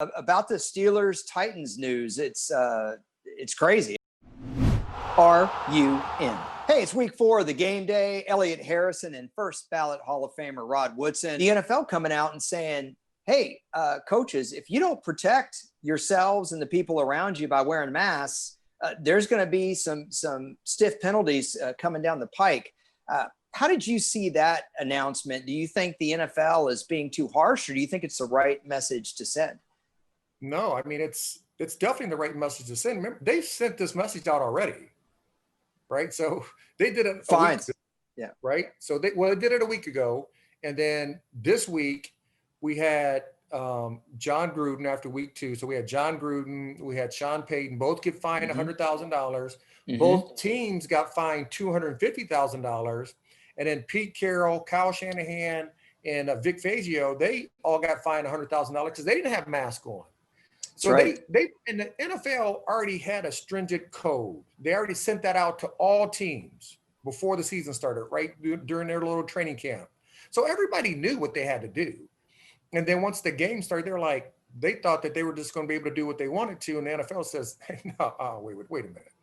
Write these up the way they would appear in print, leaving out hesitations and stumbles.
About the Steelers Titans news, it's crazy. Are you in? Hey, it's week 4 of the game day. Elliot Harrison and first ballot Hall of Famer Rod Woodson. The NFL coming out and saying, hey, coaches, if you don't protect yourselves and the people around you by wearing masks, there's going to be some stiff penalties coming down the pike. How did you see that announcement? Do you think the NFL is being too harsh, or do you think it's the right message to send? No, I mean, it's definitely the right message to send. Remember, they sent this message out already, right? So they did it Fine. a week ago, yeah. Right? So they did it a week ago. And then this week we had John Gruden after week 2. So we had John Gruden, we had Sean Payton, both get fined $100,000. Both teams got fined $250,000. And then Pete Carroll, Kyle Shanahan, and Vic Fangio, they all got fined $100,000 because they didn't have masks on. So they and the NFL already had a stringent code. They already sent that out to all teams before the season started, right, during their little training camp. So everybody knew what they had to do. And then once the game started, they thought that they were just going to be able to do what they wanted to. And the NFL says, hey, no, wait a minute.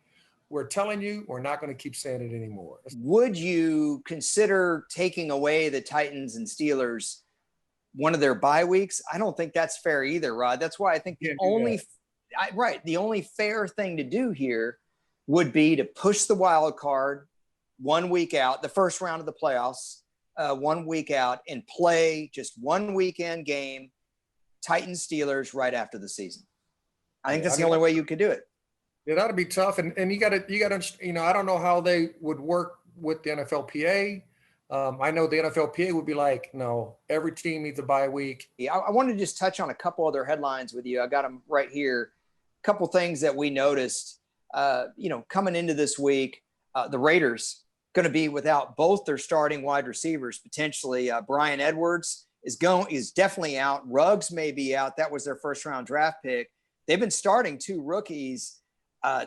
We're telling you, we're not going to keep saying it anymore. Would you consider taking away the Titans and Steelers one of their bye weeks? I don't think that's fair either, Rod. That's why I think the only fair thing to do here would be to push the wild card 1 week out, the first round of the playoffs, 1 week out, and play just one weekend game, Titans Steelers, right after the season. I think that's the only way you could do it. Yeah, that'd be tough, and you got to, I don't know how they would work with the NFLPA. I know the NFLPA would be like, no, every team needs a bye week. Yeah, I wanted to just touch on a couple other headlines with you. I got them right here. A couple things that we noticed, coming into this week. The Raiders going to be without both their starting wide receivers potentially. Brian Edwards is definitely out. Ruggs may be out. That was their first round draft pick. They've been starting 2 rookies.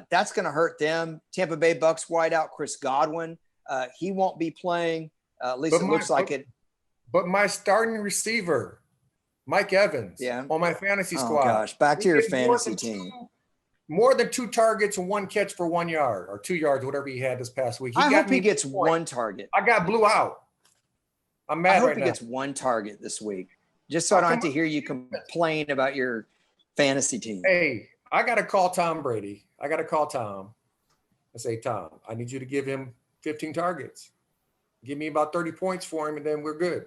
That's going to hurt them. Tampa Bay Bucs wideout Chris Godwin. He won't be playing. At least it looks like it. But my starting receiver, Mike Evans, on my fantasy squad. Oh, gosh. Back to your fantasy team. More than 2 targets and 1 catch for 1 yard or 2 yards, whatever he had this past week. I hope he gets 1 target. I got blew out. I'm mad right now. I hope he gets 1 target this week, just so I don't have to hear you complain about your fantasy team. Hey, I got to call Tom Brady. I got to call Tom and say, Tom, I need you to give him 15 targets. Give me about 30 points for him, and then we're good.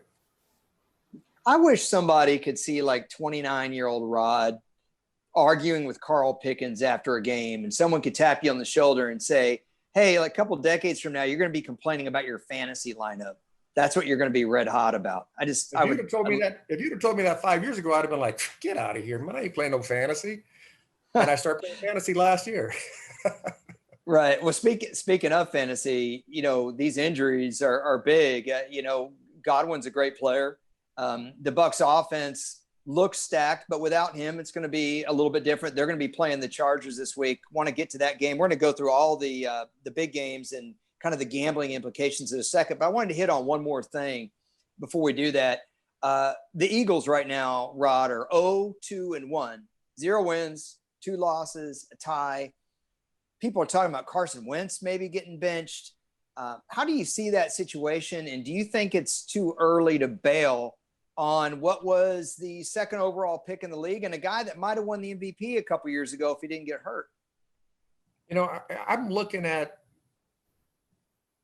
I wish somebody could see like 29-year-old Rod arguing with Carl Pickens after a game, and someone could tap you on the shoulder and say, hey, like a couple decades from now, you're going to be complaining about your fantasy lineup. That's what you're going to be red hot about. If you'd have told me that 5 years ago, I'd have been like, get out of here, man. I ain't playing no fantasy. And I started playing fantasy last year. Right. Well, speaking of fantasy, these injuries are big. Godwin's a great player. The Bucs offense looks stacked, but without him, it's going to be a little bit different. They're going to be playing the Chargers this week. Want to get to that game. We're going to go through all the big games and kind of the gambling implications in a second. But I wanted to hit on one more thing before we do that. The Eagles right now, Rod, are 0-2-1, 0 wins, 2 losses, a tie. People are talking about Carson Wentz maybe getting benched. How do you see that situation? And do you think it's too early to bail on what was the 2nd overall pick in the league and a guy that might have won the MVP a couple years ago if he didn't get hurt? I'm looking at,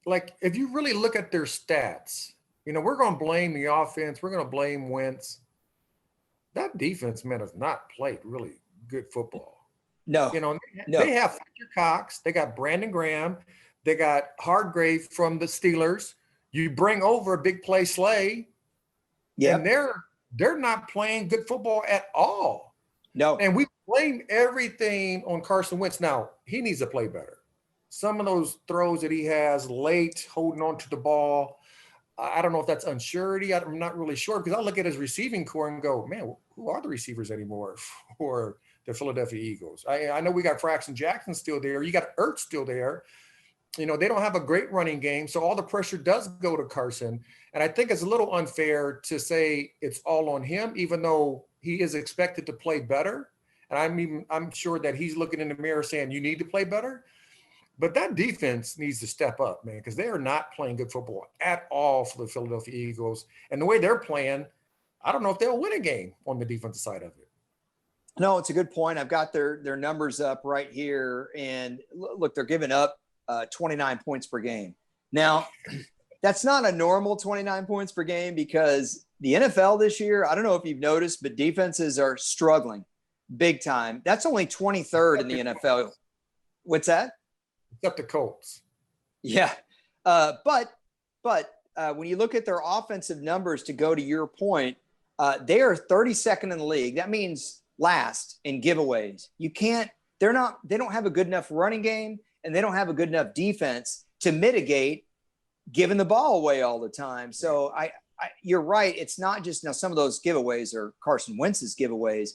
if you really look at their stats, we're going to blame the offense. We're going to blame Wentz. That defense, man, has not played really good football. No. They have Fletcher Cox. They got Brandon Graham. They got Hargrave from the Steelers. You bring over a big play Slay. Yeah. And they're not playing good football at all. No. And we blame everything on Carson Wentz. Now, he needs to play better. Some of those throws that he has late, holding on to the ball, I don't know if that's unsurety. I'm not really sure, because I look at his receiving core and go, man, who are the receivers anymore for the Philadelphia Eagles? I know we got Braxton Jackson still there. You got Ertz still there. They don't have a great running game, so all the pressure does go to Carson. And I think it's a little unfair to say it's all on him, even though he is expected to play better. And I'm sure that he's looking in the mirror saying, you need to play better. But that defense needs to step up, man, because they are not playing good football at all for the Philadelphia Eagles. And the way they're playing, I don't know if they'll win a game on the defensive side of it. No, it's a good point. I've got their numbers up right here. And look, they're giving up 29 points per game. Now, that's not a normal 29 points per game because the NFL this year, I don't know if you've noticed, but defenses are struggling big time. That's only 23rd in the NFL. What's that? Except the Colts. Yeah. But when you look at their offensive numbers, to go to your point, they are 32nd in the league. That means last in giveaways. They don't have a good enough running game, and they don't have a good enough defense to mitigate giving the ball away all the time. So you're right. It's not just, now some of those giveaways are Carson Wentz's giveaways,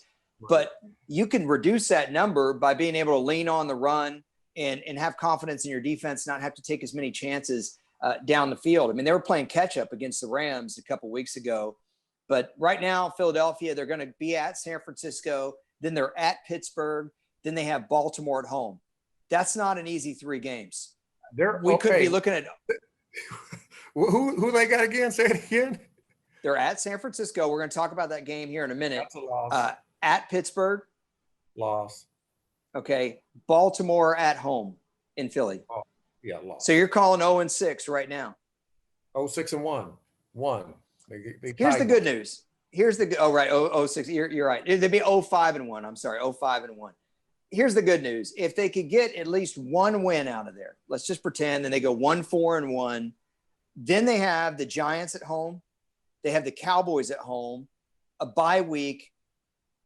but you can reduce that number by being able to lean on the run and have confidence in your defense, not have to take as many chances down the field. I mean, they were playing catch up against the Rams a couple weeks ago, but right now, Philadelphia, they're going to be at San Francisco, then they're at Pittsburgh, then they have Baltimore at home. That's not an easy 3 games. We could be looking at who they got again? Say it again. They're at San Francisco. We're going to talk about that game here in a minute. That's a loss. At Pittsburgh. Loss. Okay. Baltimore at home in Philly. Oh, yeah, loss. So you're calling 0-6 right now. 0-6-1. They Here's the good news. Here's the 0-6. You're right. They'd be 0-5-1. I'm sorry, 0-5-1. Here's the good news. If they could get at least one win out of there, let's just pretend, and they go 1-4-1, then they have the Giants at home. They have the Cowboys at home, a bye week,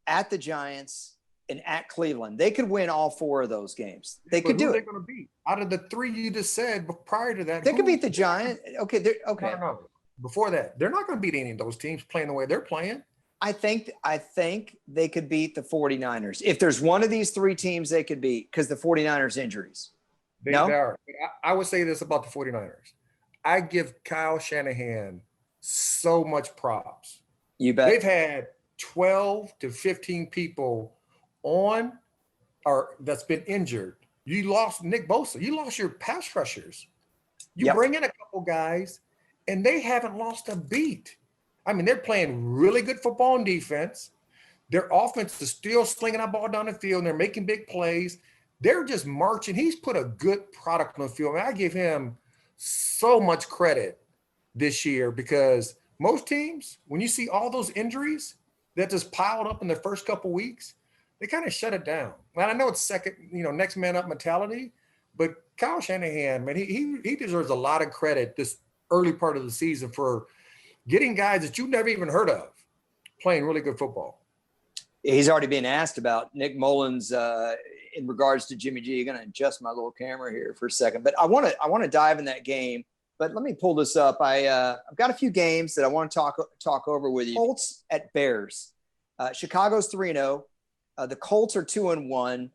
at the Giants, and at Cleveland. They could win all 4 of those games. They could do it. Who are they going to beat? Out of the 3 you just said prior to that, they could beat the Giants. Okay. Okay. No. Before that, they're not going to beat any of those teams playing the way they're playing. I think they could beat the 49ers. If there's one of these 3 teams they could beat, because the 49ers injuries. They are. I would say this about the 49ers. I give Kyle Shanahan so much props. You bet. They've had 12 to 15 people on or that's been injured. You lost Nick Bosa. You lost your pass rushers. You bring in a couple guys, and they haven't lost a beat. I mean, they're playing really good football and defense. Their offense is still slinging that ball down the field, and they're making big plays. They're just marching. He's put a good product on the field. I give him so much credit this year because most teams, when you see all those injuries that just piled up in the first couple weeks, they kind of shut it down. And I know it's next man up mentality, but Kyle Shanahan, man, he deserves a lot of credit this early part of the season for getting guys that you've never even heard of playing really good football. He's already been asked about Nick Mullins in regards to Jimmy G. You're going to adjust my little camera here for a second, but I want to dive in that game. But let me pull this up. I've got a few games that I want to talk over with you. Colts at Bears. Chicago's 3-0. The Colts are 2-1.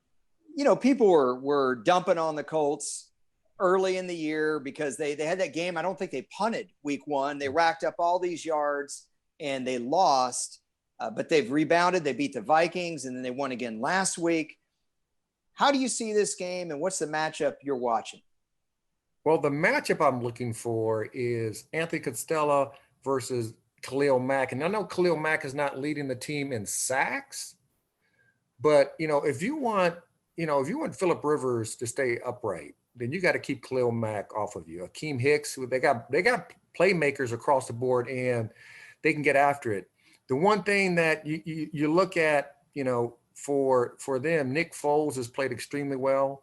You know, people were dumping on the Colts early in the year because they had that game. I don't think they punted week 1. They racked up all these yards and they lost, but they've rebounded. They beat the Vikings and then they won again last week. How do you see this game and what's the matchup you're watching? Well, the matchup I'm looking for is Anthony Costello versus Khalil Mack. And I know Khalil Mack is not leading the team in sacks, but if you want Phillip Rivers to stay upright, then you got to keep Khalil Mack off of you. Akeem Hicks, they got playmakers across the board, and they can get after it. The one thing that you look at, for them, Nick Foles has played extremely well,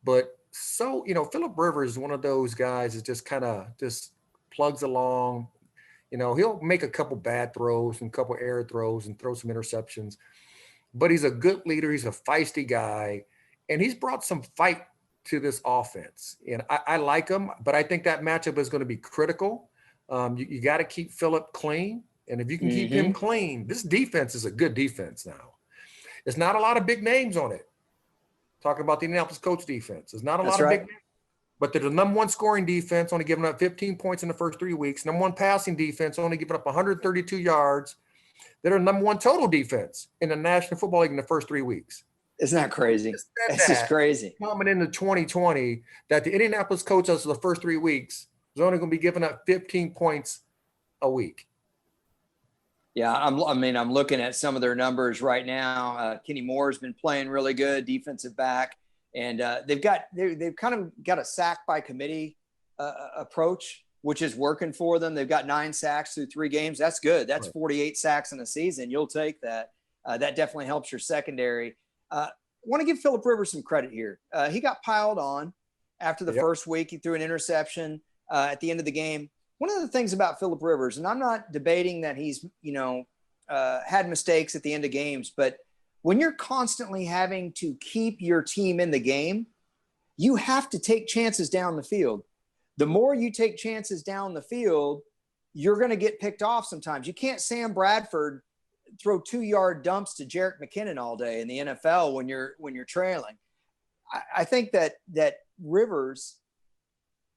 but Phillip Rivers is one of those guys that just kind of just plugs along. He'll make a couple bad throws and a couple error throws and throw some interceptions, but he's a good leader. He's a feisty guy, and he's brought some fight to this offense. And I like him, but I think that matchup is going to be critical. You got to keep Phillip clean. And if you can keep him clean, this defense is a good defense now. It's not a lot of big names on it. Talking about the Indianapolis Colts defense. There's not a lot of big names, but they're the number 1 scoring defense, only giving up 15 points in the first 3 weeks. Number 1 passing defense, only giving up 132 yards. They're the number one total defense in the National Football League in the first 3 weeks. Isn't that crazy? It's just crazy. Coming into 2020, that the Indianapolis Colts for the first 3 weeks is only going to be giving up 15 points a week. Yeah, I'm looking at some of their numbers right now. Kenny Moore's been playing really good, defensive back, and they've kind of got a sack by committee approach, which is working for them. They've got 9 sacks through 3 games. That's good. That's 48 sacks in a season. You'll take that. That definitely helps your secondary. Want to give Phillip Rivers some credit here. He got piled on after the first week. He threw an interception at the end of the game. One of the things about Phillip Rivers, and I'm not debating that he's, had mistakes at the end of games, but when you're constantly having to keep your team in the game, you have to take chances down the field. The more you take chances down the field, you're going to get picked off sometimes. You can't Sam Bradford throw 2-yard dumps to Jerick McKinnon all day in the NFL when you're trailing. I think that Rivers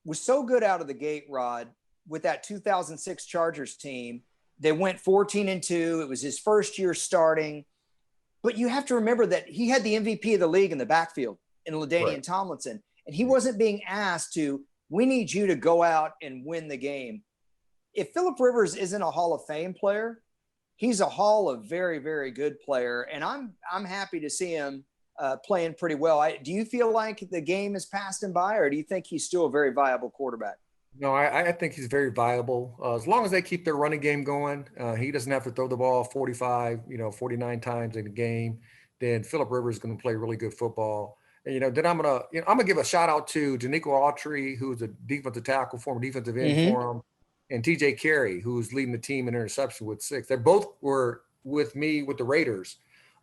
was so good out of the gate, Rod, with that 2006 Chargers team. They went 14-2. It was his first year starting. But you have to remember that he had the MVP of the league in the backfield in LaDainian Tomlinson. And he wasn't being asked we need you to go out and win the game. If Phillip Rivers isn't a Hall of Fame player, he's a Hall of very, very good player. And I'm happy to see him playing pretty well. Do you feel like the game has passed him by, or do you think he's still a very viable quarterback? No, I think he's very viable. As long as they keep their running game going, he doesn't have to throw the ball 49 times in a game. Then Phillip Rivers is going to play really good football. And, then I'm gonna give a shout out to Danico Autry, who's a defensive tackle, former defensive end for him, and TJ Carey, who's leading the team in interception with 6. They both were with me with the Raiders,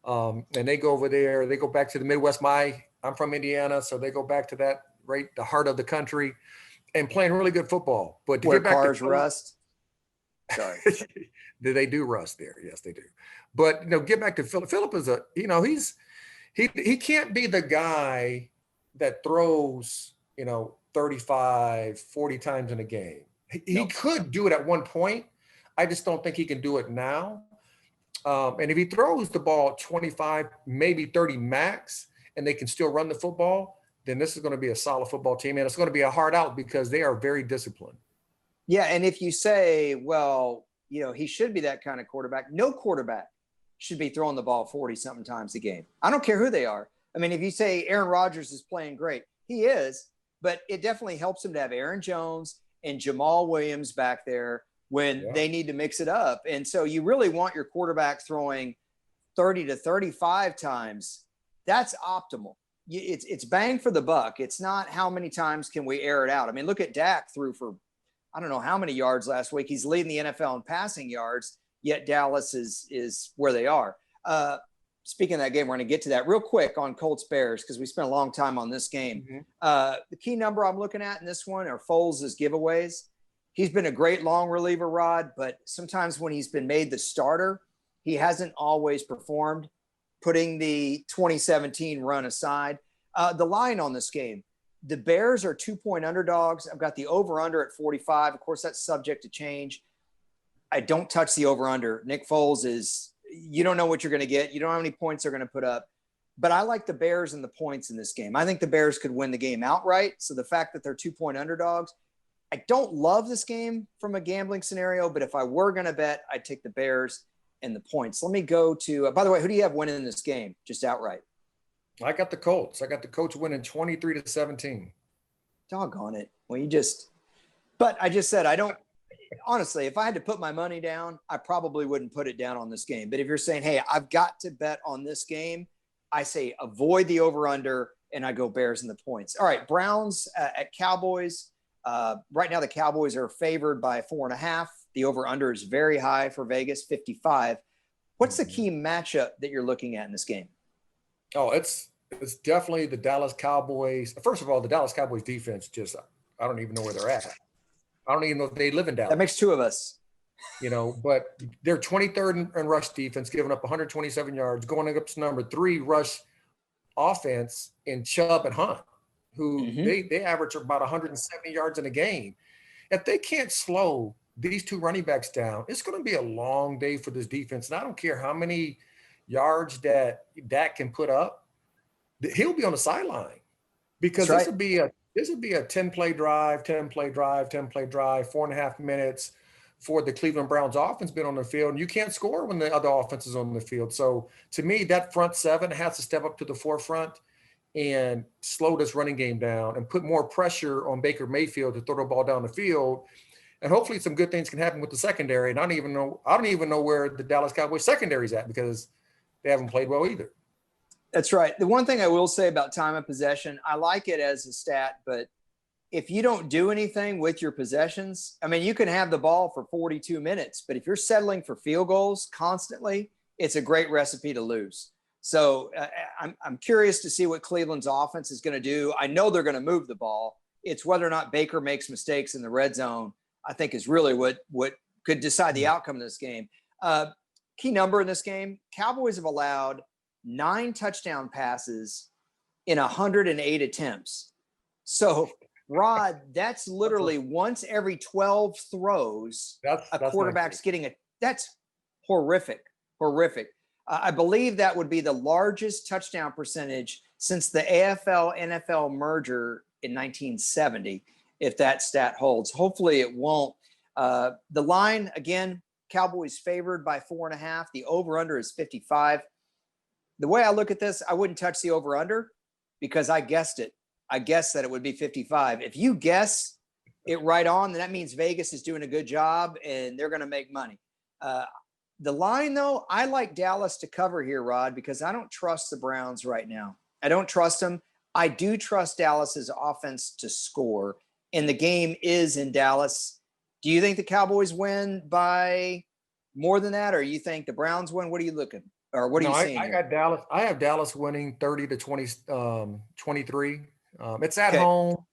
and they go over there. They go back to the Midwest. I'm from Indiana, so they go back to that the heart of the country. And playing really good football, but to where get back cars to rust. Sorry, they do rust there. Yes, they do. But get back to Phillip. Phillip is he can't be the guy that throws 35, 40 times in a game. He could do it at one point. I just don't think he can do it now. And if he throws the ball 25, maybe 30 max, and they can still run the football, then this is going to be a solid football team. And it's going to be a hard out because they are very disciplined. Yeah. And if you say, well, he should be that kind of quarterback, no quarterback should be throwing the ball 40-something times a game. I don't care who they are. I mean, if you say Aaron Rodgers is playing great, he is, but it definitely helps him to have Aaron Jones and Jamal Williams back there when they need to mix it up. And so you really want your quarterback throwing 30 to 35 times. That's optimal. It's bang for the buck. It's not how many times can we air it out. I mean, look at Dak threw for I don't know how many yards last week. He's leading the NFL in passing yards, yet Dallas is where they are. Speaking of that game, we're going to get to that real quick on Colts Bears because we spent a long time on this game. The key number I'm looking at in this one are Foles' giveaways. He's been a great long reliever, Rod, but sometimes when he's been made the starter, he hasn't always performed. Putting the 2017 run aside, the line on this game, the Bears are 2-point underdogs. I've got the over-under at 45. Of course, that's subject to change. I don't touch the over-under. Nick Foles you don't know what you're going to get. You don't know how many points they're going to put up. But I like the Bears and the points in this game. I think the Bears could win the game outright. So the fact that they're 2-point underdogs, I don't love this game from a gambling scenario, but if I were going to bet, I'd take the Bears and the points. Let me go to, by the way, who do you have winning in this game? Just outright. I got the Colts. I got the Colts winning 23-17. Doggone it. Well, but I just said, honestly, if I had to put my money down, I probably wouldn't put it down on this game. But if you're saying, hey, I've got to bet on this game, I say avoid the over-under and I go Bears and the points. All right, Browns at Cowboys. Right now the Cowboys are favored by 4.5. The over-under is very high for Vegas, 55. What's the key matchup that you're looking at in this game? Oh, it's definitely the Dallas Cowboys. First of all, the Dallas Cowboys defense I don't even know where they're at. I don't even know if they live in Dallas. That makes two of us. But they're 23rd in rush defense, giving up 127 yards, going up to number 3 rush offense in Chubb and Hunt, who they average about 170 yards in a game. If they can't slow these two running backs down, it's going to be a long day for this defense. And I don't care how many yards that Dak can put up, he'll be on the sideline because That's this would be a 10-play drive, 10-play drive, 10-play drive, 4.5 minutes for the Cleveland Browns offense been on the field. And you can't score when the other offense is on the field. So to me, that front seven has to step up to the forefront and slow this running game down and put more pressure on Baker Mayfield to throw the ball down the field. And hopefully some good things can happen with the secondary. And I don't even know where the Dallas Cowboys secondary is at because they haven't played well either. That's right. The one thing I will say about time of possession, I like it as a stat, but if you don't do anything with your possessions, I mean, you can have the ball for 42 minutes, but if you're settling for field goals constantly, it's a great recipe to lose. So I'm curious to see what Cleveland's offense is going to do. I know they're going to move the ball. It's whether or not Baker makes mistakes in the red zone, I think is really what could decide the outcome of this game. Key number in this game, Cowboys have allowed 9 touchdown passes in 108 attempts. So, Rod, that's literally once every 12 throws, a quarterback's getting that's horrific. I believe that would be the largest touchdown percentage since the AFL-NFL merger in 1970, if that stat holds. Hopefully it won't. The line, again, Cowboys favored by 4.5. The over-under is 55. The way I look at this, I wouldn't touch the over-under because I guessed it. I guessed that it would be 55. If you guess it right on, then that means Vegas is doing a good job and they're going to make money. The line, though, I like Dallas to cover here, Rod, because I don't trust the Browns right now. I don't trust them. I do trust Dallas's offense to score, and the game is in Dallas. Do you think the Cowboys win by more than that, or you think the Browns win? What are you looking, or what are you seeing? I got Dallas. I have Dallas winning 30-20, 23. It's at home.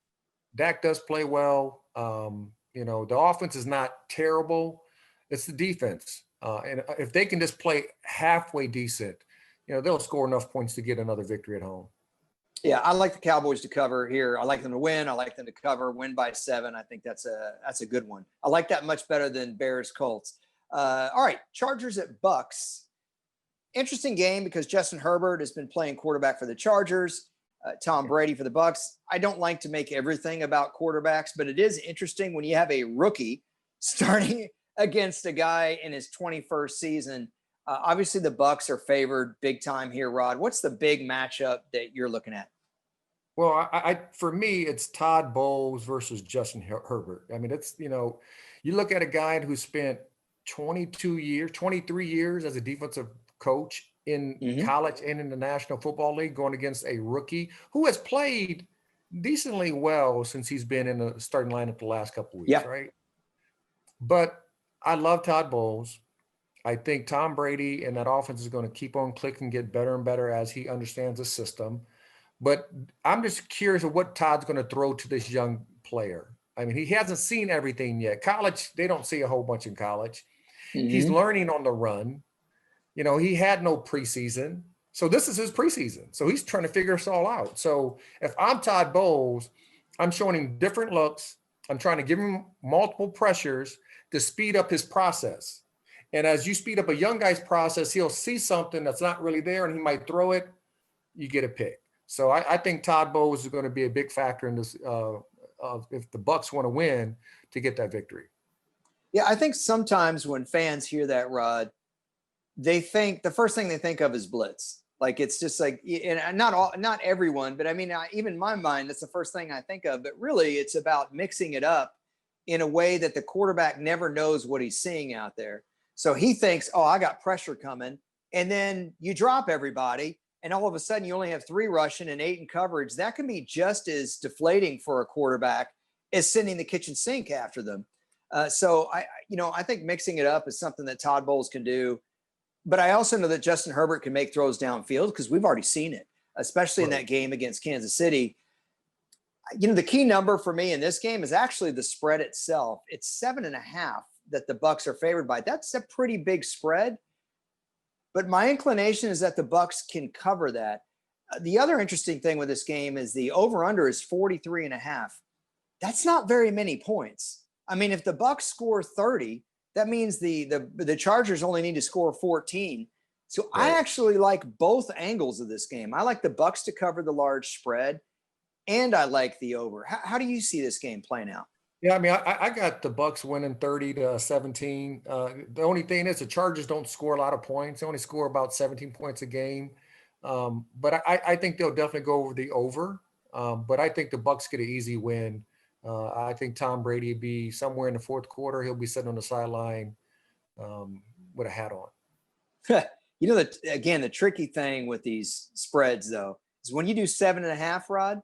Dak does play well. The offense is not terrible. It's the defense. And if they can just play halfway decent, they'll score enough points to get another victory at home. Yeah, I like the Cowboys to cover here. I like them to win. I like them to cover, win by 7. I think that's a good one. I like that much better than Bears Colts. All right, Chargers at Bucs. Interesting game because Justin Herbert has been playing quarterback for the Chargers. Tom Brady for the Bucs. I don't like to make everything about quarterbacks, but it is interesting when you have a rookie starting against a guy in his 21st season. Obviously, the Bucs are favored big time here, Rod. What's the big matchup that you're looking at? Well, for me, it's Todd Bowles versus Justin Herbert. I mean, it's, you look at a guy who spent 23 years as a defensive coach in college and in the National Football League, going against a rookie who has played decently well since he's been in the starting lineup the last couple of weeks, right? But I love Todd Bowles. I think Tom Brady and that offense is going to keep on clicking, get better and better as he understands the system. But I'm just curious of what Todd's going to throw to this young player. I mean, he hasn't seen everything yet. College, they don't see a whole bunch in college. He's learning on the run. He had no preseason. So this is his preseason. So he's trying to figure us all out. So if I'm Todd Bowles, I'm showing him different looks. I'm trying to give him multiple pressures to speed up his process. And as you speed up a young guy's process, he'll see something that's not really there and he might throw it. You get a pick. So I think Todd Bowles is going to be a big factor in this if the Bucs want to win to get that victory. Yeah, I think sometimes when fans hear that, Rod, they think the first thing they think of is blitz. Like it's just like, and not everyone, but I mean, even in my mind, that's the first thing I think of. But really, it's about mixing it up in a way that the quarterback never knows what he's seeing out there. So he thinks, oh, I got pressure coming. And then you drop everybody. And all of a sudden you only have 3 rushing and 8 in coverage. That can be just as deflating for a quarterback as sending the kitchen sink after them. So I think mixing it up is something that Todd Bowles can do. But I also know that Justin Herbert can make throws downfield because we've already seen it, especially in that game against Kansas City. The key number for me in this game is actually the spread itself. It's 7.5 that the Bucs are favored by. That's a pretty big spread. But my inclination is that the Bucs can cover that. The other interesting thing with this game is the over-under is 43.5. That's not very many points. I mean, if the Bucs score 30, that means the Chargers only need to score 14. So Right. I actually like both angles of this game. I like the Bucs to cover the large spread, and I like the over. How do you see this game playing out? Yeah, I mean, I got the Bucs winning 30-17. The only thing is the Chargers don't score a lot of points. They only score about 17 points a game. But I think they'll definitely go over the over. But I think the Bucs get an easy win. I think Tom Brady will be somewhere in the fourth quarter. He'll be sitting on the sideline with a hat on. You know, again, the tricky thing with these spreads, though, is when you do 7.5, Rod,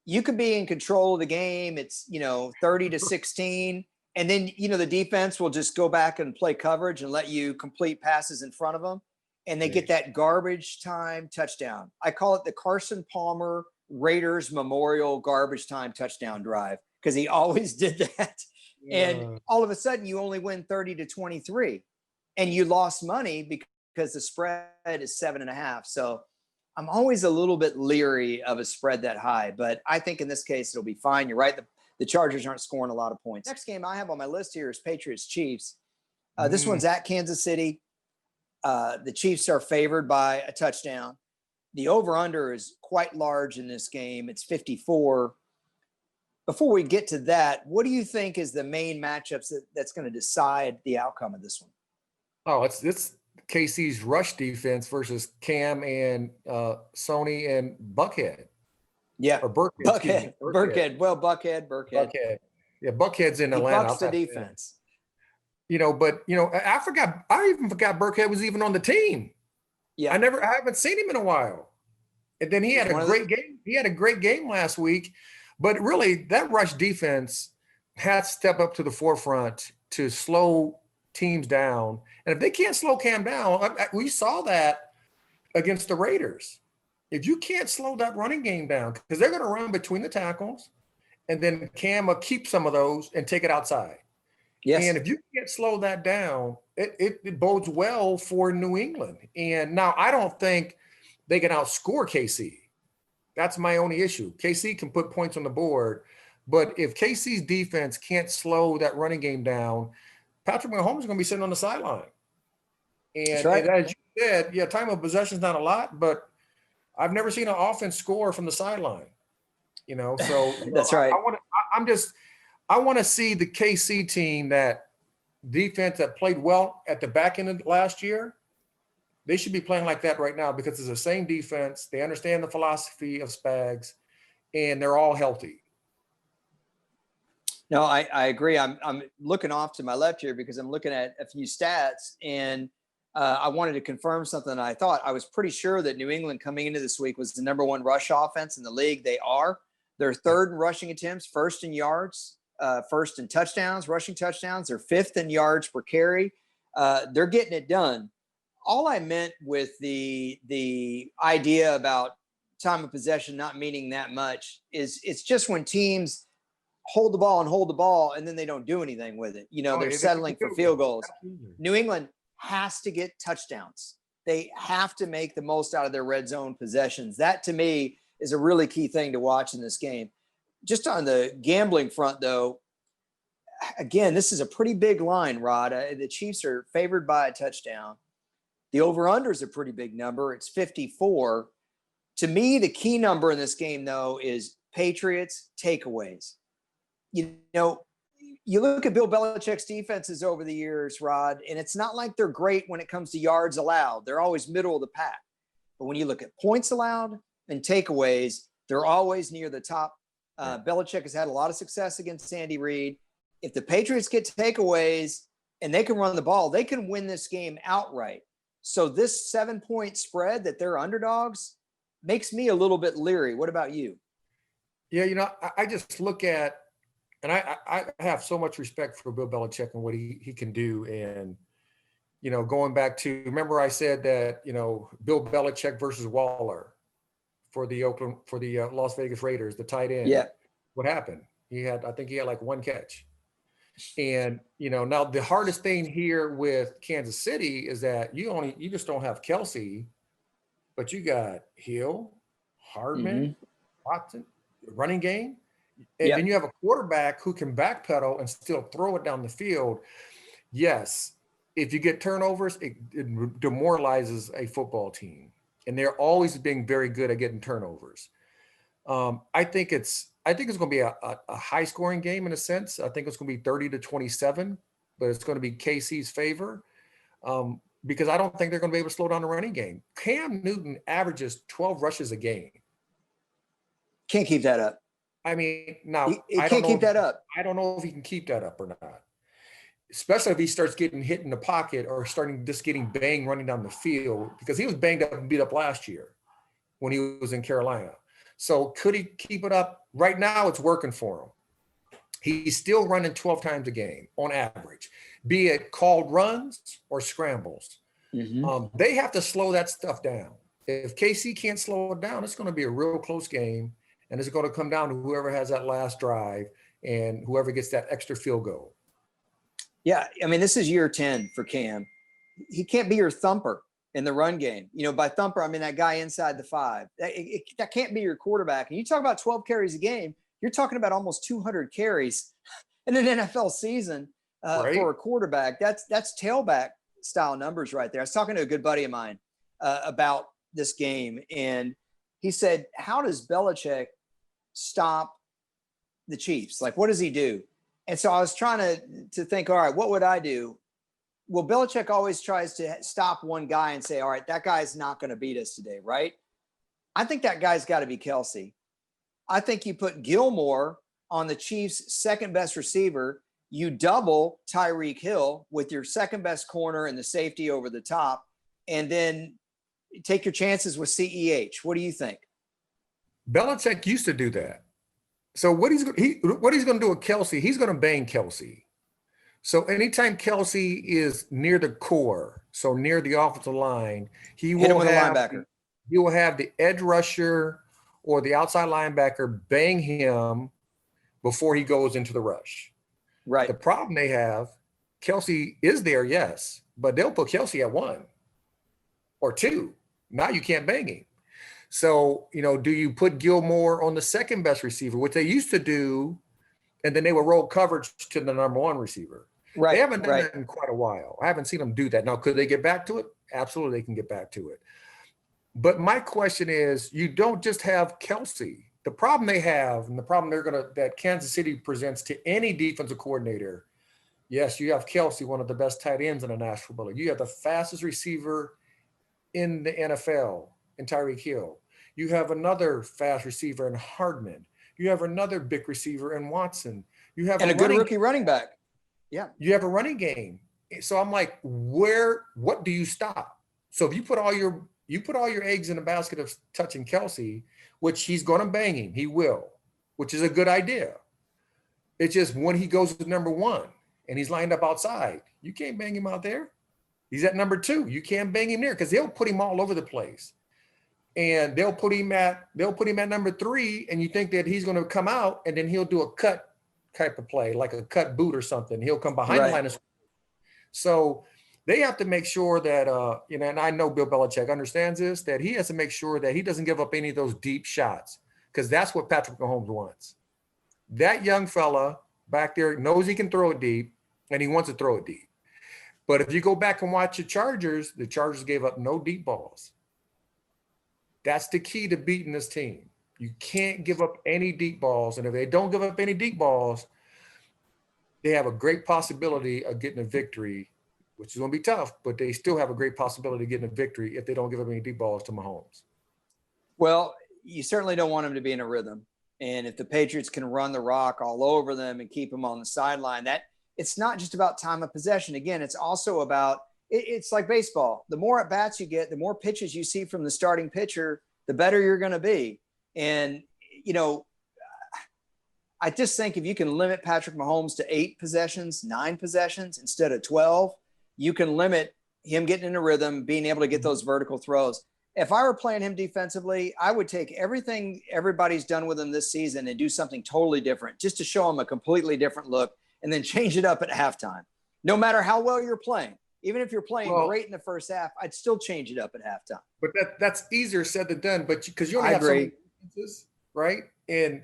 you could be in control of the game. It's, 30-16. And then, the defense will just go back and play coverage and let you complete passes in front of them. And they get that garbage time touchdown. I call it the Carson Palmer Raiders Memorial garbage time touchdown drive, because he always did that. And all of a sudden you only win 30-23 and you lost money because the spread is 7.5. So I'm always a little bit leery of a spread that high, but I think in this case it'll be fine. You're right. The Chargers aren't scoring a lot of points. Next game I have on my list here is Patriots Chiefs. This one's at Kansas City. The Chiefs are favored by a touchdown. The over-under is quite large in this game. It's 54. Before we get to that, what do you think is the main matchups that's going to decide the outcome of this one? Oh, it's KC's rush defense versus Cam and Sony and Buckhead. Yeah. Or Burkhead. Burkhead. Well, Burkhead. Yeah, Buckhead's in Atlanta. Bucks the defense. I even forgot Burkhead was even on the team. Yeah. I haven't seen him in a while. And then he had a great game. He had a great game last week. But really, that rush defense has to step up to the forefront to slow teams down. And if they can't slow Cam down, we saw that against the Raiders. If you can't slow that running game down, because they're going to run between the tackles, and then Cam will keep some of those and take it outside. Yes. And if you can't slow that down, it bodes well for New England. And now I don't think they can outscore KC. That's my only issue. KC can put points on the board, but if KC's defense can't slow that running game down, Patrick Mahomes is going to be sitting on the sideline. And, and as you said, time of possession is not a lot, but I've never seen an offense score from the sideline. So that's right. I want to see the KC team, that defense that played well at the back end of last year. They should be playing like that right now, because it's the same defense. They understand the philosophy of Spags, and they're all healthy. No, I agree. I'm looking off to my left here because I'm looking at a few stats, and I wanted to confirm something. I thought I was pretty sure that New England coming into this week was the number one rush offense in the league. They are. They're third in rushing attempts, first in yards, first in touchdowns, rushing touchdowns. They're fifth in yards per carry. They're getting it done. All I meant with the idea about time of possession not meaning that much is it's just when teams hold the ball and then they don't do anything with it. They're settling for field goals. Absolutely. New England has to get touchdowns. They have to make the most out of their red zone possessions. That to me is a really key thing to watch in this game. Just on the gambling front, though, again, this is a pretty big line, Rod. The Chiefs are favored by a touchdown. The over-under is a pretty big number. It's 54. To me, the key number in this game, though, is Patriots takeaways. You look at Bill Belichick's defenses over the years, Rod, and it's not like they're great when it comes to yards allowed. They're always middle of the pack. But when you look at points allowed and takeaways, they're always near the top. Belichick has had a lot of success against Andy Reid. If the Patriots get takeaways and they can run the ball, they can win this game outright. So this 7-point spread that they're underdogs makes me a little bit leery. What about you? Yeah, I just look at, and I have so much respect for Bill Belichick and what he can do. And, going back to, remember I said that, Bill Belichick versus Waller for the Las Vegas Raiders, the tight end. Yeah. What happened? I think he had like one catch. And, now the hardest thing here with Kansas City is that you just don't have Kelsey, but you got Hill, Hardman, Watson, running game. And then you have a quarterback who can backpedal and still throw it down the field. Yes, if you get turnovers, it demoralizes a football team. And they're always being very good at getting turnovers. I think it's going to be a high scoring game in a sense. I think it's going to be 30-27, but it's going to be KC's favor because I don't think they're going to be able to slow down the running game. Cam Newton averages 12 rushes a game. Can't keep that up. I mean, now he can't keep that up. I don't know if he can keep that up or not, especially if he starts getting hit in the pocket or just getting banged running down the field, because he was banged up and beat up last year when he was in Carolina. So could he keep it up? Right now, it's working for him. He's still running 12 times a game on average, be it called runs or scrambles. Mm-hmm. They have to slow that stuff down. If KC can't slow it down, it's going to be a real close game, and it's going to come down to whoever has that last drive and whoever gets that extra field goal. Yeah, I mean, this is year 10 for Cam. He can't be your thumper in the run game. You know, by thumper, I mean that guy inside the 5. That can't be your quarterback. And you talk about 12 carries a game, you're talking about almost 200 carries in an NFL season for a quarterback. That's tailback style numbers right there. I was talking to a good buddy of mine about this game, and he said, how does Belichick stop the Chiefs? Like, what does he do? And so I was trying to think, all right, what would I do? Well, Belichick always tries to stop one guy and say, all right, that guy's not going to beat us today, right? I think that guy's got to be Kelsey. I think you put Gilmore on the Chiefs' second best receiver. You double Tyreek Hill with your second best corner and the safety over the top, and then take your chances with CEH. What do you think? Belichick used to do that. So what he's going to do with Kelsey, he's going to bang Kelsey. So anytime Kelsey is near the core, so near the offensive line, he will have the edge rusher or the outside linebacker bang him before he goes into the rush. Right. The problem they have, Kelsey is there, yes, but they'll put Kelsey at 1 or 2. Now you can't bang him. So, do you put Gilmore on the second best receiver, which they used to do, and then they would roll coverage to the number 1 receiver? Right. They haven't done that in quite a while. I haven't seen them do that. Now, could they get back to it? Absolutely, they can get back to it. But my question is, you don't just have Kelsey. The problem they have, and the problem that Kansas City presents to any defensive coordinator, yes, you have Kelsey, one of the best tight ends in the National Football League. You have the fastest receiver in the NFL in Tyreek Hill. You have another fast receiver in Hardman. You have another big receiver in Watson. You have a good rookie running back. Yeah. You have a running game. So I'm like, what do you stop? So if you put all your eggs in a basket of touching Kelsey, which he's going to bang him, he will, which is a good idea. It's just when he goes to number 1 and he's lined up outside, you can't bang him out there. He's at number 2. You can't bang him there because they'll put him all over the place. And they'll put him at number 3, and you think that he's going to come out and then he'll do a cut type of play, like a cut boot or something. He'll come behind the line of scrimmage. So they have to make sure that, and I know Bill Belichick understands this, that he has to make sure that he doesn't give up any of those deep shots, because that's what Patrick Mahomes wants. That young fella back there knows he can throw it deep, and he wants to throw it deep. But if you go back and watch the Chargers gave up no deep balls. That's the key to beating this team. You can't give up any deep balls. And if they don't give up any deep balls, they have a great possibility of getting a victory, which is going to be tough, but they still have a great possibility of getting a victory if they don't give up any deep balls to Mahomes. Well, you certainly don't want them to be in a rhythm. And if the Patriots can run the rock all over them and keep them on the sideline, that it's not just about time of possession. Again, it's also about, it's like baseball. The more at-bats you get, the more pitches you see from the starting pitcher, the better you're going to be. And, I just think if you can limit Patrick Mahomes to 8 possessions, 9 possessions instead of 12, you can limit him getting in a rhythm, being able to get those vertical throws. If I were playing him defensively, I would take everything everybody's done with him this season and do something totally different just to show him a completely different look, and then change it up at halftime. No matter how well you're playing. Even if you're playing great in the first half, I'd still change it up at halftime. But that's easier said than done. But because you only have so many defenses, right? And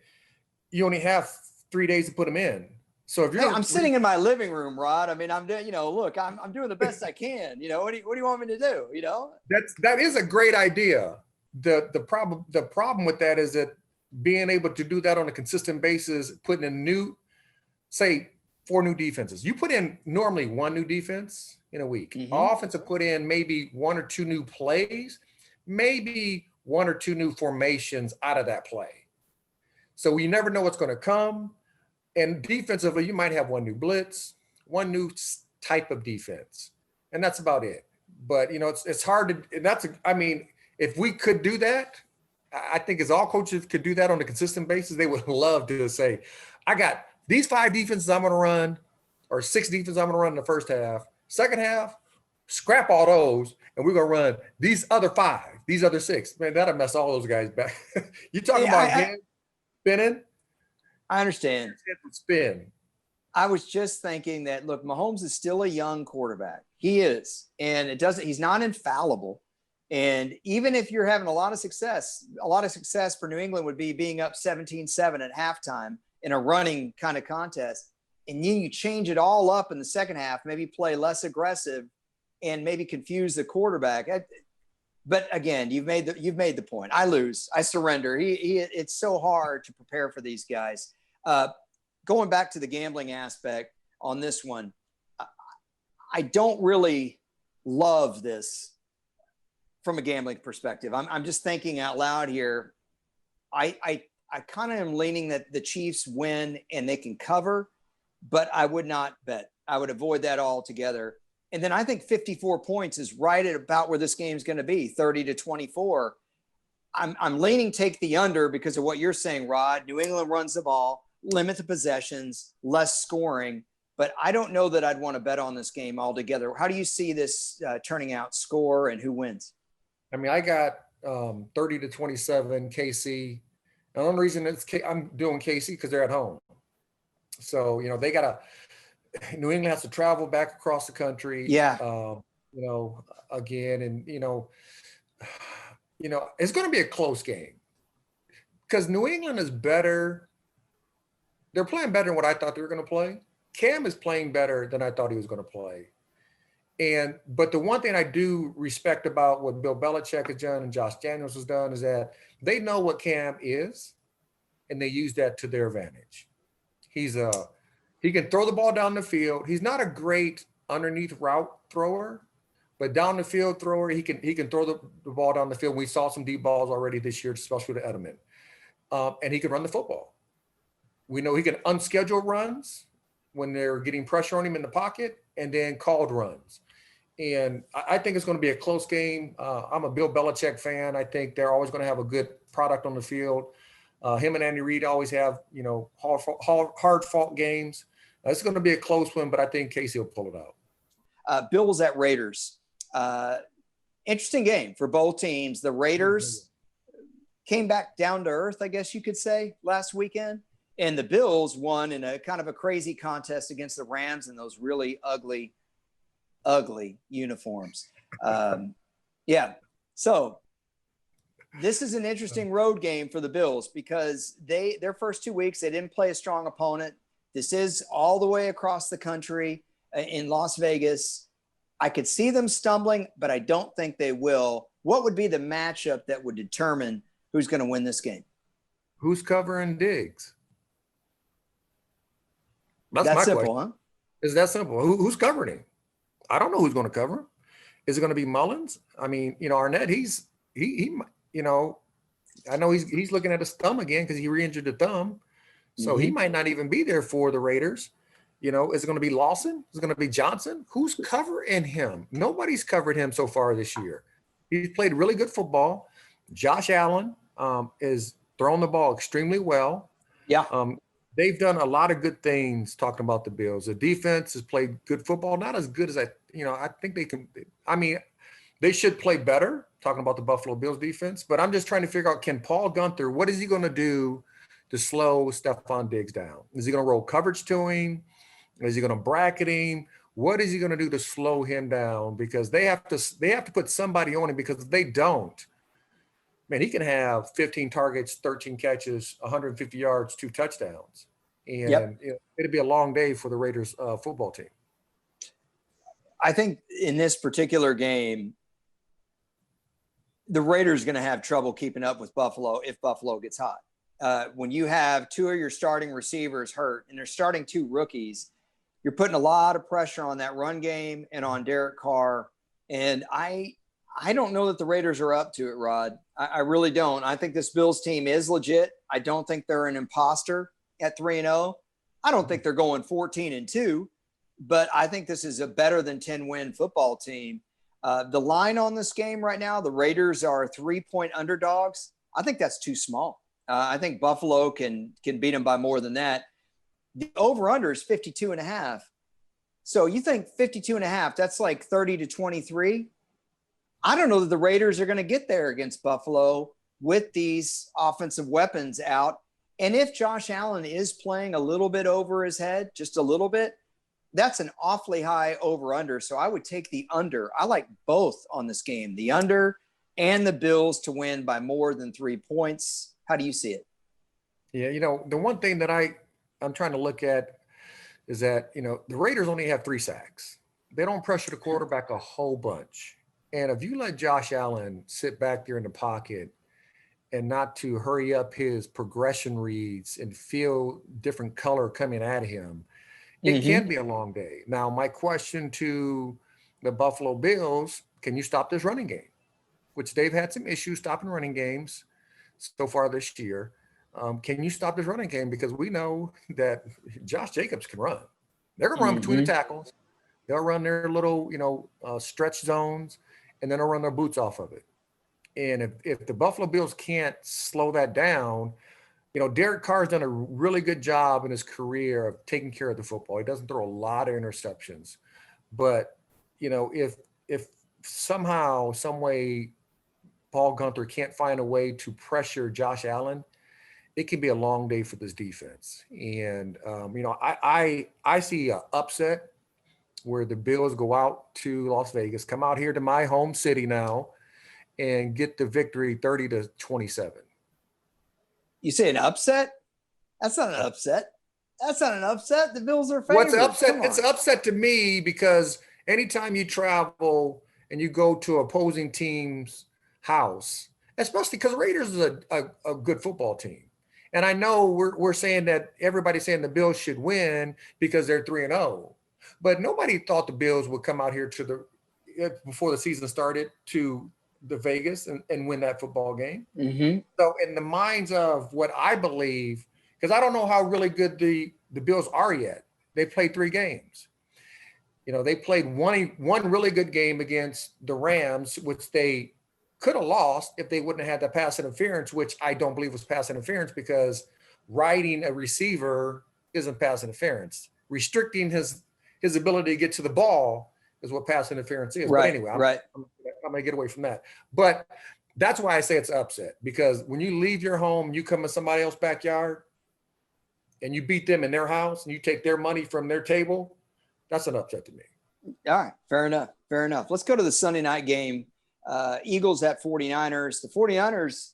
you only have 3 days to put them in. So if you're, I'm sitting in my living room, Rod. I mean, I'm doing, look, I'm doing the best I can. What do you want me to do? that is a great idea. The problem with that is that being able to do that on a consistent basis, putting in say 4 new defenses. You put in normally 1 new defense in a week. Mm-hmm. Offensive put in maybe 1 or 2 new plays, maybe 1 or 2 new formations out of that play. So you never know what's going to come. And defensively, you might have 1 new blitz, 1 new type of defense, and that's about it. But it's hard to. If we could do that, I think as all coaches could do that on a consistent basis, they would love to say, I got these 5 defenses I'm going to run, or 6 defenses I'm going to run in the first half. Second half, scrap all those, and we're going to run these other 5, these other 6. Man, that'll mess all those guys back. You talking about spinning? I understand. Spin. I was just thinking that, look, Mahomes is still a young quarterback. He is. And he's not infallible. And even if you're having a lot of success for New England would be being up 17-7 at halftime in a running kind of contest. And then you change it all up in the second half, maybe play less aggressive and maybe confuse the quarterback. But again, you've made the point. I lose. I surrender. It's so hard to prepare for these guys. Going back to the gambling aspect on this one, I don't really love this from a gambling perspective. I'm just thinking out loud here. I kind of am leaning that the Chiefs win and they can cover, but I would not bet. I would avoid that altogether. And then I think 54 points is right at about where this game's going to be, 30-24. I'm leaning take the under because of what you're saying, Rod. New England runs the ball, limit the possessions, less scoring. But I don't know that I'd want to bet on this game altogether. How do you see this turning out, score, and who wins? I mean, I got 30-27 KC. The only reason I'm doing KC because they're at home. So, they got to – New England has to travel back across the country. Yeah. Again, and, it's going to be a close game because New England is better. They're playing better than what I thought they were going to play. Cam is playing better than I thought he was going to play. But the one thing I do respect about what Bill Belichick has done and Josh Daniels has done is that they know what Cam is, and they use that to their advantage. He can throw the ball down the field. He's not a great underneath route thrower, but down the field thrower, he can throw the ball down the field. We saw some deep balls already this year, especially to Edelman. And he can run the football. We know he can unschedule runs when they're getting pressure on him in the pocket, and then called runs. And I think it's going to be a close game. I'm a Bill Belichick fan. I think they're always going to have a good product on the field. Him and Andy Reid always have, hard fought games. It's going to be a close one, but I think Casey will pull it out. Bills at Raiders. Interesting game for both teams. The Raiders came back down to earth, I guess you could say, last weekend. And the Bills won in a kind of a crazy contest against the Rams in those really ugly uniforms. So this is an interesting road game for the Bills because their first 2 weeks, they didn't play a strong opponent. This is all the way across the country in Las Vegas. I could see them stumbling, but I don't think they will. What would be the matchup that would determine who's going to win this game? Who's covering Diggs? That's simple, question. Huh? It's that simple. Who's covering him? I don't know who's going to cover him. Is it going to be Mullins? I mean, Arnett, I know he's looking at his thumb again because he re-injured the thumb. So he might not even be there for the Raiders. Is it going to be Lawson? Is it going to be Johnson? Who's covering him? Nobody's covered him so far this year. He's played really good football. Josh Allen is throwing the ball extremely well. Yeah. They've done a lot of good things talking about the Bills. The defense has played good football, not as good as I think they can. I mean, they should play better, talking about the Buffalo Bills defense. But I'm just trying to figure out, can Paul Gunther, what is he going to do to slow Stephon Diggs down? Is he going to roll coverage to him? Is he going to bracket him? What is he going to do to slow him down? Because they have to put somebody on him, because if they don't, man, he can have 15 targets, 13 catches, 150 yards, 2 touchdowns. And Yep. it'd be a long day for the Raiders football team. I think in this particular game, the Raiders are going to have trouble keeping up with Buffalo if Buffalo gets hot. When you have 2 of your starting receivers hurt and they're starting 2 rookies, you're putting a lot of pressure on that run game and on Derek Carr. And I don't know that the Raiders are up to it, Rod. I really don't. I think this Bills team is legit. I don't think they're an imposter at 3-0. I don't think they're going 14-2, but I think this is a better than 10-win football team. The line on this game right now, the Raiders are 3-point underdogs. I think that's too small. I think Buffalo can beat them by more than that. The over-under is 52.5. So you think 52.5, that's like 30-23. I don't know that the Raiders are going to get there against Buffalo with these offensive weapons out. And if Josh Allen is playing a little bit over his head, just a little bit, that's an awfully high over-under. So I would take the under. I like both on this game, the under and the Bills to win by more than 3 points. How do you see it? Yeah, the one thing that I'm trying to look at is that, the Raiders only have 3 sacks. They don't pressure the quarterback a whole bunch. And if you let Josh Allen sit back there in the pocket and not to hurry up his progression reads and feel different color coming at him, it can be a long day. Now, my question to the Buffalo Bills, can you stop this running game? Which they've had some issues stopping running games so far this year. Can you stop this running game? Because we know that Josh Jacobs can run. They're going to run between the tackles. They'll run their little, stretch zones, and then they'll run their boots off of it. And if the Buffalo Bills can't slow that down, Derek Carr's done a really good job in his career of taking care of the football. He doesn't throw a lot of interceptions. But, if somehow, some way, Paul Gunther can't find a way to pressure Josh Allen, it can be a long day for this defense. And, I see an upset where the Bills go out to Las Vegas, come out here to my home city now, and get the victory 30-27. You say an upset? That's not an upset. That's not an upset. The Bills are favorites. What's upset? It's an upset to me because anytime you travel and you go to opposing team's house, especially because Raiders is a good football team. And I know we're saying that everybody's saying the Bills should win because they're 3-0. But nobody thought the Bills would come out here before the season started to the Vegas and win that football game. So in the minds of what I believe, because I don't know how really good the Bills are yet. They played 3 games. They played one really good game against the Rams, which they could have lost if they wouldn't have had the pass interference, which I don't believe was pass interference because riding a receiver isn't pass interference. Restricting his ability to get to the ball is what pass interference is. Right, but anyway, I'm going to get away from that. But that's why I say it's upset, because when you leave your home, you come in somebody else's backyard and you beat them in their house and you take their money from their table, that's an upset to me. All right. Fair enough. Let's go to the Sunday night game. Eagles at 49ers. The 49ers,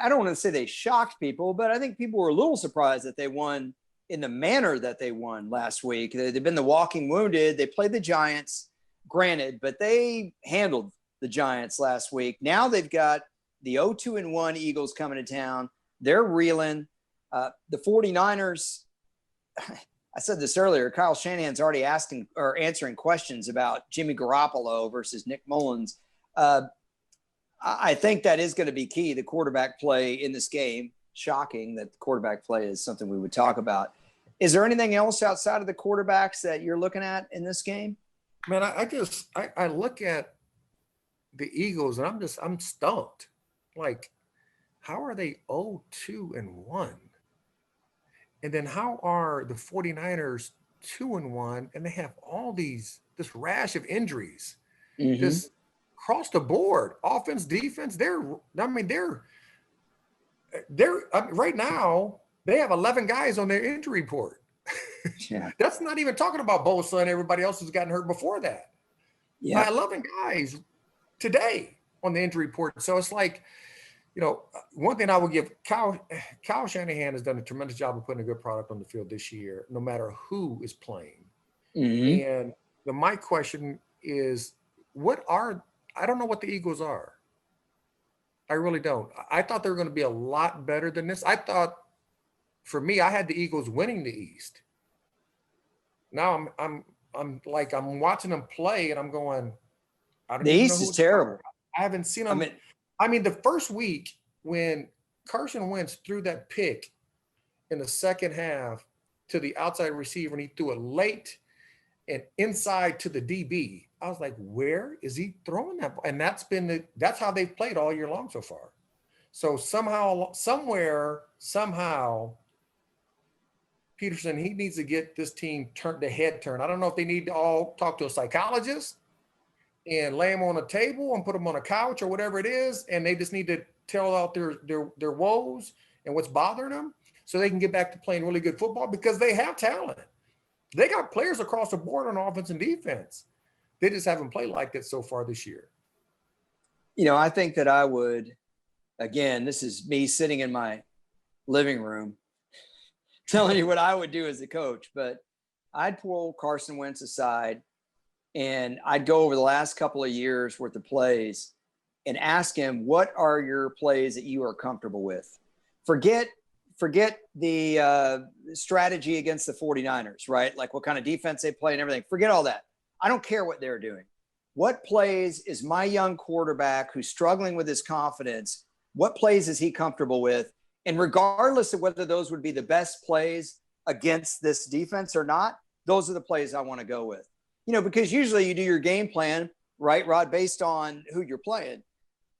I don't want to say they shocked people, but I think people were a little surprised that they won in the manner that they won last week. They've been the walking wounded. They played the Giants, granted, but they handled the Giants last week. Now they've got the 0-2-1 Eagles coming to town. They're reeling. The 49ers, I said this earlier, Kyle Shanahan's already answering questions about Jimmy Garoppolo versus Nick Mullins. I think that is going to be key, the quarterback play in this game. Shocking that the quarterback play is something we would talk about. Is there anything else outside of the quarterbacks that you're looking at in this game? Man, I look at the Eagles and I'm stumped. Like, how are they 0-2-1? And then how are the 49ers 2-1 and they have all this rash of injuries? Just across the board, offense, defense, they're right now, they have 11 guys on their injury report. Yeah. That's not even talking about Bosa and everybody else who's gotten hurt before that. Yeah. 11 guys today on the injury report. So it's like, one thing I would give Kyle Shanahan has done a tremendous job of putting a good product on the field this year, no matter who is playing. Mm-hmm. And my question is, I don't know what the Eagles are. I really don't. I thought they were going to be a lot better than this. I thought, for me, I had the Eagles winning the East. Now I'm watching them play and I'm going, I don't The even know East who is terrible. I haven't seen them. I mean, the first week when Carson Wentz threw that pick in the second half to the outside receiver and he threw it late and inside to the DB, I was like, where is he throwing that ball? And that's how they've played all year long so far. So somehow, Peterson, he needs to get this team the head turned. I don't know if they need to all talk to a psychologist and lay them on a table and put them on a couch or whatever it is, and they just need to tell out their woes and what's bothering them so they can get back to playing really good football because they have talent. They got players across the board on offense and defense. They just haven't played like that so far this year. I think that I would, again, this is me sitting in my living room telling you what I would do as a coach, but I'd pull Carson Wentz aside and I'd go over the last couple of years worth of plays and ask him, what are your plays that you are comfortable with? Forget the strategy against the 49ers, right? Like what kind of defense they play and everything. Forget all that. I don't care what they're doing. What plays is my young quarterback who's struggling with his confidence, what plays is he comfortable with? And regardless of whether those would be the best plays against this defense or not, those are the plays I want to go with. Because usually you do your game plan, right, Rod, based on who you're playing.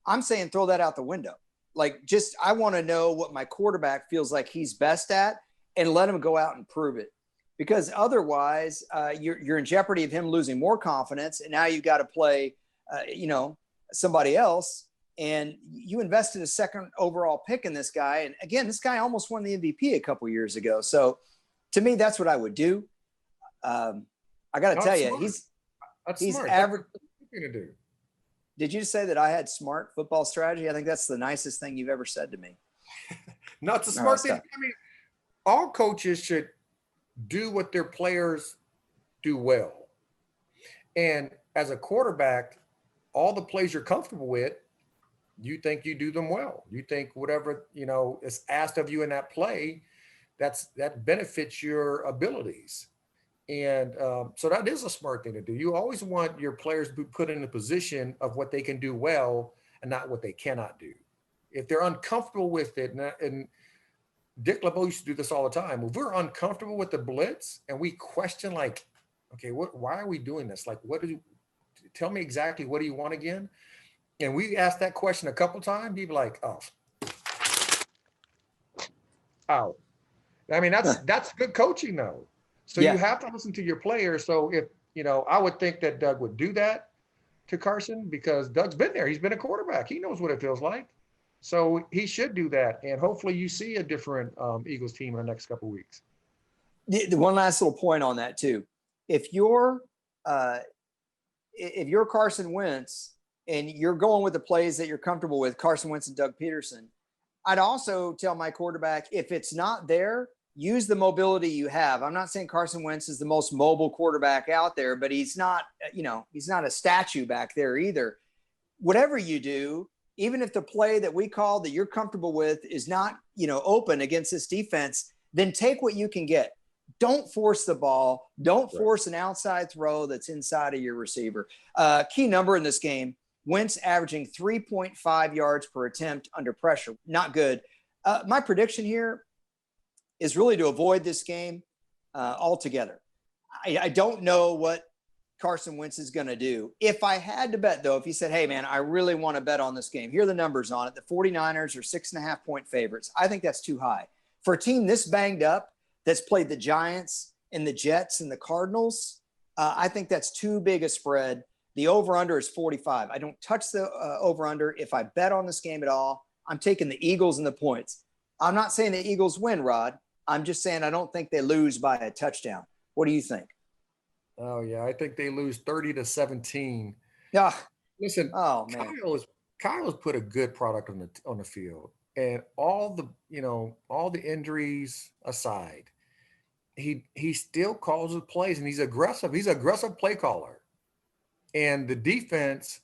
I'm saying throw that out the window. I want to know what my quarterback feels like he's best at and let him go out and prove it. Because otherwise, you're in jeopardy of him losing more confidence. And now you've got to play, somebody else. And you invested a second overall pick in this guy. And again, this guy almost won the MVP a couple years ago. So to me, that's what I would do. I got to tell you, he's smart. average. That's what you're gonna do. Did you say that I had smart football strategy? I think that's the nicest thing you've ever said to me. No, it's a smart thing. I mean, all coaches should do what their players do well. And as a quarterback, all the plays you're comfortable with, you think you do them well. You think whatever, is asked of you in that play, that benefits your abilities. And so that is a smart thing to do. You always want your players to be put in a position of what they can do well and not what they cannot do. If they're uncomfortable with it, and Dick LeBeau used to do this all the time. If we're uncomfortable with the blitz and we question okay, why are we doing this? Tell me exactly, what do you want again? And we asked that question a couple times, he'd be like, oh. I mean, that's good coaching though. So You have to listen to your players. So if, I would think that Doug would do that to Carson because Doug's been there. He's been a quarterback. He knows what it feels like. So he should do that. And hopefully you see a different Eagles team in the next couple of weeks. The one last little point on that too. If you're Carson Wentz and you're going with the plays that you're comfortable with, Carson Wentz and Doug Peterson, I'd also tell my quarterback, if it's not there, use the mobility you have. I'm not saying Carson Wentz is the most mobile quarterback out there, but he's not a statue back there either. Whatever you do, even if the play that we call that you're comfortable with is not, open against this defense, then take what you can get. Don't force the ball. Don't force an outside throw that's inside of your receiver. Key number in this game, Wentz averaging 3.5 yards per attempt under pressure. Not good. My prediction here is really to avoid this game altogether. I don't know what Carson Wentz is going to do. If I had to bet, though, if he said, hey, man, I really want to bet on this game, here are the numbers on it. The 49ers are 6.5-point favorites. I think that's too high. For a team this banged up that's played the Giants and the Jets and the Cardinals, I think that's too big a spread. The over-under is 45. I don't touch the over-under. If I bet on this game at all, I'm taking the Eagles and the points. I'm not saying the Eagles win, Rod. I'm just saying I don't think they lose by a touchdown. What do you think? Oh, yeah. I think they lose 30-17. Yeah. Listen, oh, man. Kyle's put a good product on the field, and all the injuries aside, he still calls his plays, and he's aggressive. He's an aggressive play caller, and the defense.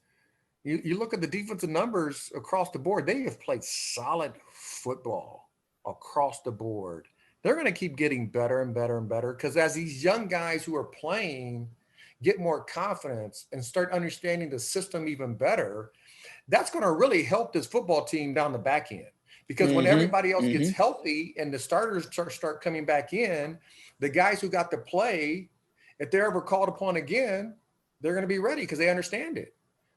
You look at the defensive numbers across the board. They have played solid football across the board. They're going to keep getting better and better and better because as these young guys who are playing get more confidence and start understanding the system even better, that's going to really help this football team down the back end. Because when everybody else gets healthy and the starters start coming back in, the guys who got to play, if they're ever called upon again, they're going to be ready because they understand it.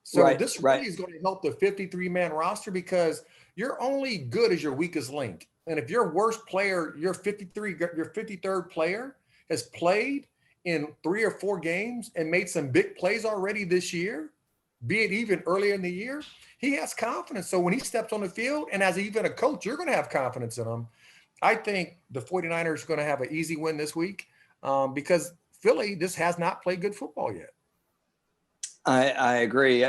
So this really is going to help the 53-man roster because you're only good as your weakest link. And if your worst player, your 53rd player has played in 3 or 4 games and made some big plays already this year, be it even earlier in the year, he has confidence. So when he steps on the field and as even a coach, you're going to have confidence in him. I think the 49ers are going to have an easy win this week because Philly just has not played good football yet. I agree.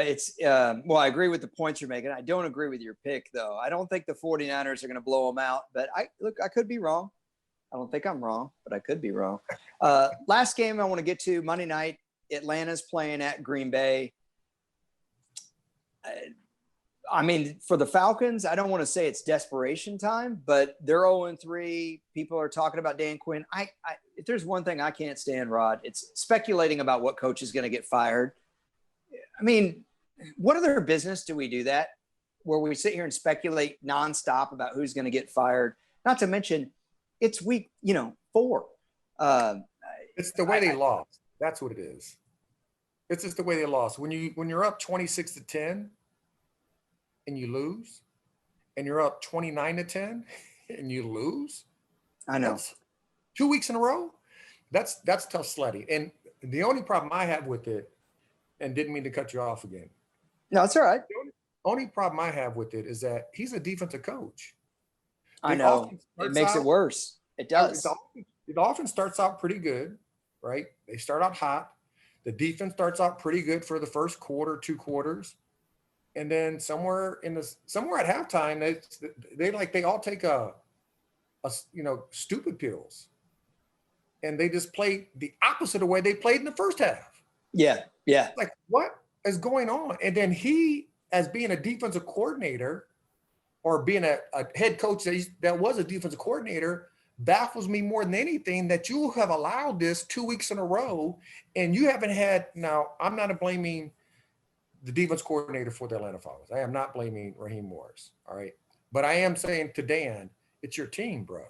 Well, I agree with the points you're making. I don't agree with your pick, though. I don't think the 49ers are going to blow them out, but I could be wrong. I don't think I'm wrong, but I could be wrong. Last game I want to get to, Monday night, Atlanta's playing at Green Bay. I mean, for the Falcons, I don't want to say it's desperation time, but they're 0-3. People are talking about Dan Quinn. If there's one thing I can't stand, Rod, it's speculating about what coach is going to get fired. I mean, what other business do we do that where we sit here and speculate nonstop about who's going to get fired? Not to mention it's week, 4. It's the way they lost. That's what it is. It's just the way they lost. When you're up 26-10 and you lose, and you're up 29-10 and you lose. I know. 2 weeks in a row. That's tough sledding. And the only problem I have with it, and didn't mean to cut you off again. No, it's all right. The only problem I have with it is that he's a defensive coach. I know. It makes it worse. It does. It often starts out pretty good, right? They start out hot. The defense starts out pretty good for the first quarter, 2 quarters. And then somewhere at halftime, they all take a stupid pills. And they just play the opposite of the way they played in the first half. Yeah. Like, what is going on? And then he, as being a defensive coordinator or being a head coach that was a defensive coordinator, baffles me more than anything that you have allowed this 2 weeks in a row and you haven't had. Now, I'm not blaming the defense coordinator for the Atlanta Falcons. I am not blaming Raheem Morris. All right. But I am saying to Dan, it's your team, bro.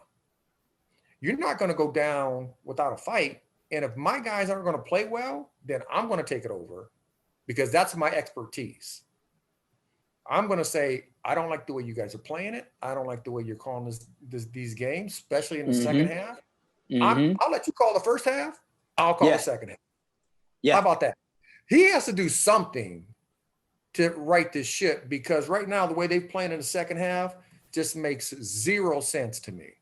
You're not going to go down without a fight. And if my guys aren't going to play well, then I'm going to take it over because that's my expertise. I'm going to say, I don't like the way you guys are playing it. I don't like the way you're calling these games, especially in the second half. I'll let you call the first half. I'll call the second half. Yeah. How about that? He has to do something to right this ship because right now, the way they've played in the second half just makes 0 sense to me.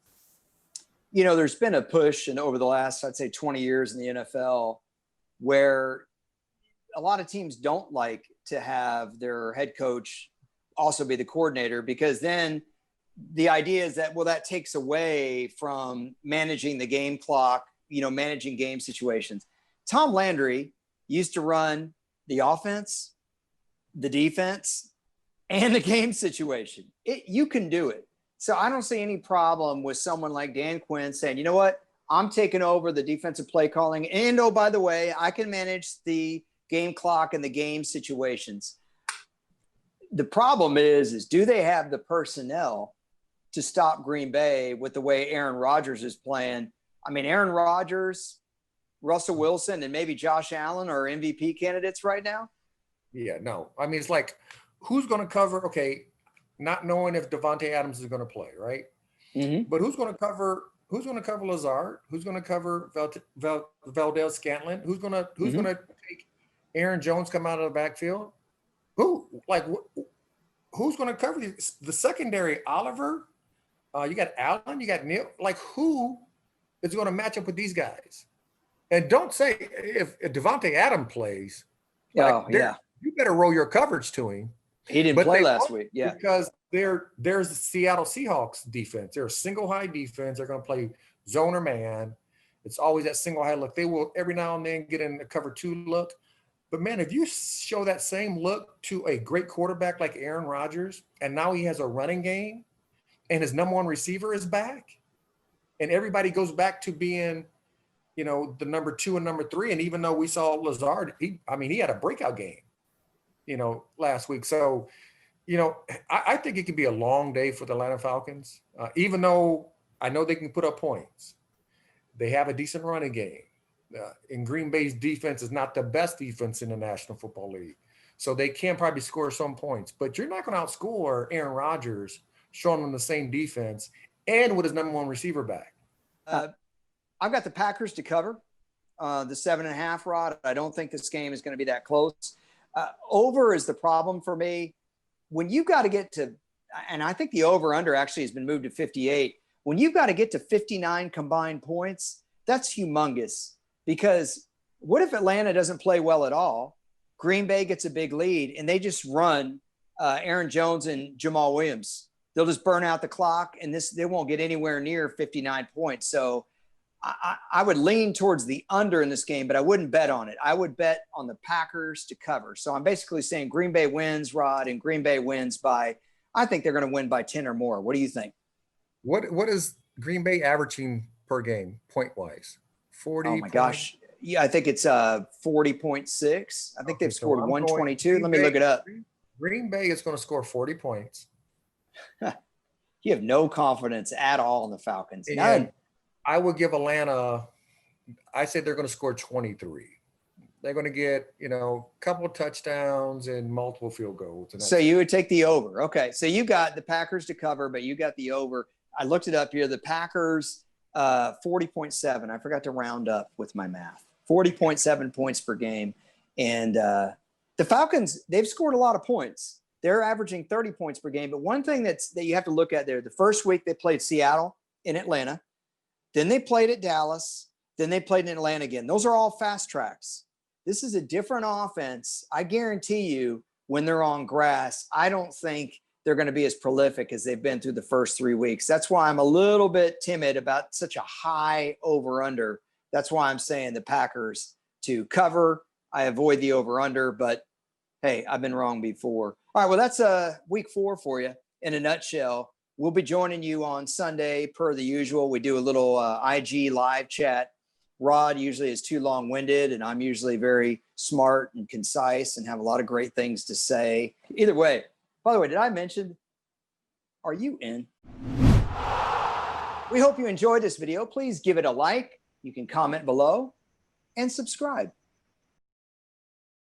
There's been a push over the last, I'd say 20 years in the NFL where a lot of teams don't like to have their head coach also be the coordinator because then the idea is that, well, that takes away from managing the game clock, managing game situations. Tom Landry used to run the offense, the defense, and the game situation. You can do it. So I don't see any problem with someone like Dan Quinn saying, you know what, I'm taking over the defensive play calling. And, oh, by the way, I can manage the game clock and the game situations. The problem is do they have the personnel to stop Green Bay with the way Aaron Rodgers is playing? I mean, Aaron Rodgers, Russell Wilson, and maybe Josh Allen are MVP candidates right now. Yeah, no. I mean, it's like, who's going to cover? Okay. Not knowing if Devontae Adams is going to play, right? But who's going to cover Lazard? Who's going to cover Valdez Scantling? Who's going to take Aaron Jones come out of the backfield? Who's going to cover the secondary? Oliver, you got Allen, you got Neal. Like, who is going to match up with these guys? And don't say if Devontae Adams plays. You better roll your coverage to him. He didn't play last week. Yeah. Because there's the Seattle Seahawks defense. They're a single high defense. They're going to play zone or man. It's always that single high look. They will every now and then get in a cover 2 look. But man, if you show that same look to a great quarterback like Aaron Rodgers, and now he has a running game and his number 1 receiver is back, and everybody goes back to being, the number 2 and number 3. And even though we saw Lazard, he had a breakout game, last week. So, I think it could be a long day for the Atlanta Falcons, even though I know they can put up points. They have a decent running game. And Green Bay's defense is not the best defense in the National Football League. So they can probably score some points. But you're not going to outscore Aaron Rodgers showing him the same defense and with his number 1 receiver back. I've got the Packers to cover the 7.5, Rod. I don't think this game is going to be that close. Over is the problem for me. When you've got to get to, and I think the over-under actually has been moved to 58. When you've got to get to 59 combined points, that's humongous. Because what if Atlanta doesn't play well at all? Green Bay gets a big lead, and they just run Aaron Jones and Jamal Williams. They'll just burn out the clock, and they won't get anywhere near 59 points. So I would lean towards the under in this game, but I wouldn't bet on it. I would bet on the Packers to cover. So I'm basically saying Green Bay wins, Rod, and Green Bay wins by, I think they're going to win by 10 or more. What do you think? What is Green Bay averaging per game, point-wise? 40. Oh my gosh. Yeah, I think it's 40.6. I think they've scored 122. Let me look it up. Green Bay is going to score 40 points. You have no confidence at all in the Falcons. None. I would give Atlanta, I say they're going to score 23. They're going to get, a couple of touchdowns and multiple field goals. So you would take the over. Okay. So you got the Packers to cover, but you got the over. I looked it up here. The Packers, 40.7. I forgot to round up with my math. 40.7 points per game. And the Falcons, they've scored a lot of points. They're averaging 30 points per game. But one thing that you have to look at there, the first week they played Seattle in Atlanta. Then they played at Dallas. Then they played in Atlanta again. Those are all fast tracks. This is a different offense. I guarantee you when they're on grass, I don't think they're going to be as prolific as they've been through the first 3 weeks. That's why I'm a little bit timid about such a high over-under. That's why I'm saying the Packers to cover. I avoid the over-under, but hey, I've been wrong before. All right, well, that's week 4 for you in a nutshell. We'll be joining you on Sunday per the usual. We do a little IG live chat. Rod usually is too long-winded, and I'm usually very smart and concise and have a lot of great things to say. Either way, by the way, did I mention, are you in? We hope you enjoyed this video. Please give it a like. You can comment below and subscribe.